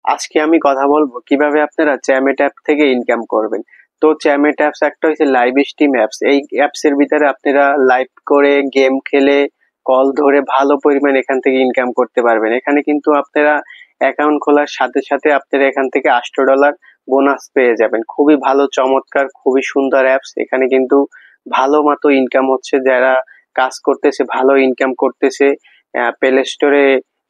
আজকে আমি কথা বলবো কিভাবে আপনারা চ্যামেট অ্যাপ থেকে ইনকাম করবেন। তো চ্যামেট অ্যাপস একটা হচ্ছে লাইভ স্ট্রিম অ্যাপস। এই অ্যাপস এর ভিতরে আপনারা লাইভ করে গেম খেলে কল ধরে ভালো পরিমাণ এখান থেকে ইনকাম করতে পারবেন। এখানে কিন্তু আপনারা অ্যাকাউন্ট খোলার সাথে সাথে আপনারা এখান থেকে $8 বোনাস পেয়ে যাবেন। খুবই ভালো, চমৎকার, খুবই সুন্দর অ্যাপস। এখানে কিন্তু ভালো মতো ইনকাম হচ্ছে, যারা কাজ করতেছে ভালো ইনকাম করতেছে। প্লে স্টোরে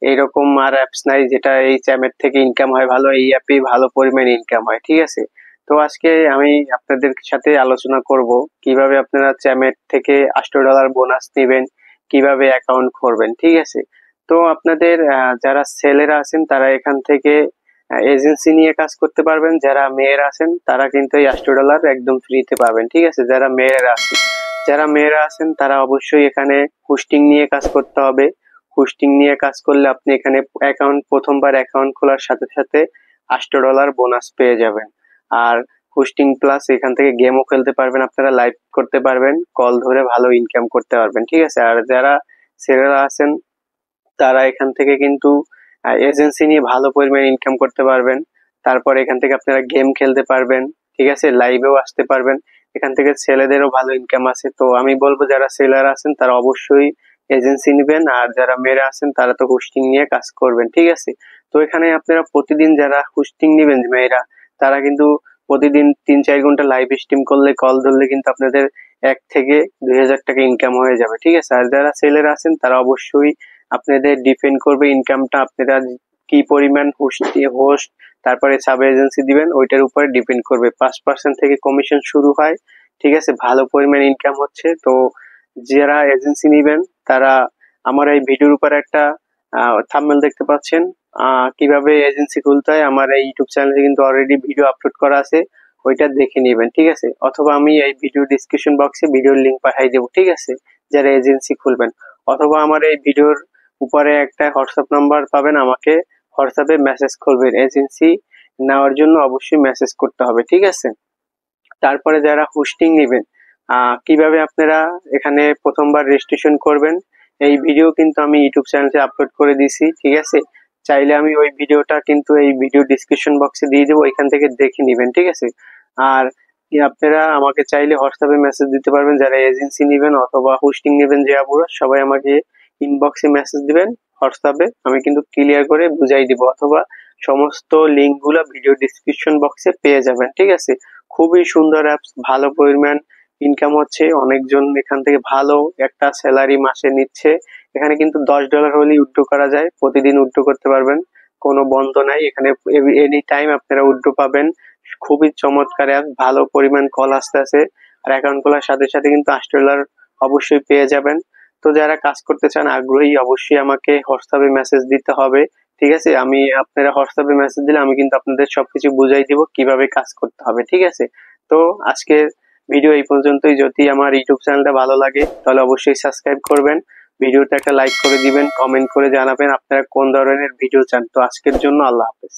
এইরকম আর অ্যাপস নাই যেটা এই চ্যামের থেকে ইনকাম হয় ভালো, এই অ্যাপে ভালো পরিমাণে ইনকাম হয়, ঠিক আছে। তো আজকে আমি আপনাদের সাথে আলোচনা করব কিভাবে আপনারা চ্যামের থেকে $8 বোনাস নেবেন, কিভাবে অ্যাকাউন্ট করবেন, ঠিক আছে। তো আপনাদের যারা ছেলেরা আছেন তারা এখান থেকে এজেন্সি নিয়ে কাজ করতে পারবেন, যারা মেয়েরা আছেন তারা কিন্তু এই $8 একদম ফ্রিতে পাবেন, ঠিক আছে। যারা মেয়েরা আছেন তারা অবশ্যই এখানে হোস্টিং নিয়ে কাজ করতে হবে। হোস্টিং নিয়ে কাজ করলে আপনি এখানে প্রথমবার অ্যাকাউন্ট খোলার সাথে সাথে $8 বোনাস পেয়ে যাবেন। আর হোস্টিং প্লাস এখান থেকে গেমও খেলতে পারবেন, আপনারা লাইভ করতে পারবেন, কল ধরে ভালো ইনকাম করতে পারবেন, ঠিক আছে। আর যারা ছেলেরা আছেন তারা এখান থেকে কিন্তু এজেন্সি নিয়ে ভালো পরিমাণে ইনকাম করতে পারবেন। তারপর এখান থেকে আপনারা গেম খেলতে পারবেন, ঠিক আছে, লাইভেও আসতে পারবেন। এখান থেকে ছেলেদেরও ভালো ইনকাম আছে। তো আমি বলবো যারা সেলার আছেন তারা অবশ্যই এজেন্সি নেবেন, আর যারা মেয়েরা আছেন তারা তো হোস্টিং নিয়ে কাজ করবেন, ঠিক আছে। তো এখানে আপনারা প্রতিদিন যারা হোস্টিং নেবেন মেয়েরা, তারা কিন্তু প্রতিদিন 3-4 ঘন্টা লাইভ স্ট্রিম করলে, কল ধরলে কিন্তু আপনাদের 1 থেকে 2,000 টাকা ইনকাম হয়ে যাবে, ঠিক আছে। আর যারা সেলের আছেন তারা অবশ্যই আপনাদের ডিপেন্ড করবে ইনকামটা আপনারা কি পরিমাণ হোস্ট তারপরে সাব এজেন্সি দিবেন ওইটার উপরে ডিপেন্ড করবে। 5% থেকে কমিশন শুরু হয়, ঠিক আছে। ভালো পরিমাণ ইনকাম হচ্ছে। তো যারা এজেন্সি নিবেন তারা আমার এই ভিডিওর উপর একটা থাম্বনেল দেখতে পাচ্ছেন, কিভাবে এজেন্সি খুলতে হয় আমার এই ইউটিউব চ্যানেলে কিন্তু অলরেডি ভিডিও আপলোড করা আছে, ওইটা দেখে নেবেন, ঠিক আছে। অথবা আমি এই ভিডিও ডিসক্রিপশন বক্সে ভিডিওর লিংক পাঠিয়ে দেবো, ঠিক আছে, যারা এজেন্সি খুলবেন। অথবা আমার এই ভিডিওর উপরে একটা হোয়াটসঅ্যাপ নাম্বার পাবেন, আমাকে হোয়াটসঅ্যাপে মেসেজ করবেন। এজেন্সি নেওয়ার জন্য অবশ্যই মেসেজ করতে হবে, ঠিক আছে। তারপরে যারা হোস্টিং নেবেন, কিভাবে আপনারা এখানে প্রথমবার রেজিস্ট্রেশন করবেন এই ভিডিও কিন্তু আমি ইউটিউব চ্যানেলে আপলোড করে দিয়েছি, ঠিক আছে। চাইলে আমি ওই ভিডিওটা কিন্তু এই ভিডিও ডিসক্রিপশন বক্সে দিয়ে দেবো, এখান থেকে দেখে নেবেন, ঠিক আছে। আর আপনারা আমাকে চাইলে হোয়াটসঅ্যাপে মেসেজ দিতে পারবেন, যারা এজেন্সি নেবেন অথবা হোস্টিং নেবেন, যে আপুরা সবাই আমাকে ইনবক্সে মেসেজ দিবেন হোয়াটসঅ্যাপে, আমি কিন্তু ক্লিয়ার করে বুঝাই দিব। অথবা সমস্ত লিঙ্ক গুলো ভিডিও ডিসক্রিপশন বক্সে পেয়ে যাবেন, ঠিক আছে। খুবই সুন্দর অ্যাপস, ভালো পরিমাণ ইনকাম হচ্ছে, অনেকজন এখান থেকে ভালো একটা স্যালারি মাসে নিচ্ছে। এখানে কিন্তু $10 হলেই উইথড্র করা যায়, প্রতিদিন উইথড্র করতে পারবেন, কোনো বন্ধ নাই এখানে, এনি টাইম আপনারা উইথড্র পাবেন। খুবই চমৎকার অ্যাপ, ভালো পরিমাণ কল আসতে আছে। আর অ্যাকাউন্ট খোলার সাথে সাথে কিন্তু $8 অবশ্যই পেয়ে যাবেন। তো যারা কাজ করতে চান আগ্রহী, অবশ্যই আমাকে হোয়াটসঅ্যাপে মেসেজ দিতে হবে, ঠিক আছে। আমি আপনারা হোয়াটসঅ্যাপে মেসেজ দিলে আমি কিন্তু আপনাদের সবকিছু বুঝাই দিব কিভাবে কাজ করতে হবে, ঠিক আছে। তো আজকের ভিডিও এই পর্যন্তই। যদি আমার ইউটিউব চ্যানেলটা ভালো লাগে তাহলে অবশ্যই সাবস্ক্রাইব করবেন, ভিডিওটা একটা লাইক করে দিবেন, কমেন্ট করে জানাবেন আপনারা কোন ধরনের ভিডিও চান। তো আজকের জন্য আল্লাহ হাফেজ।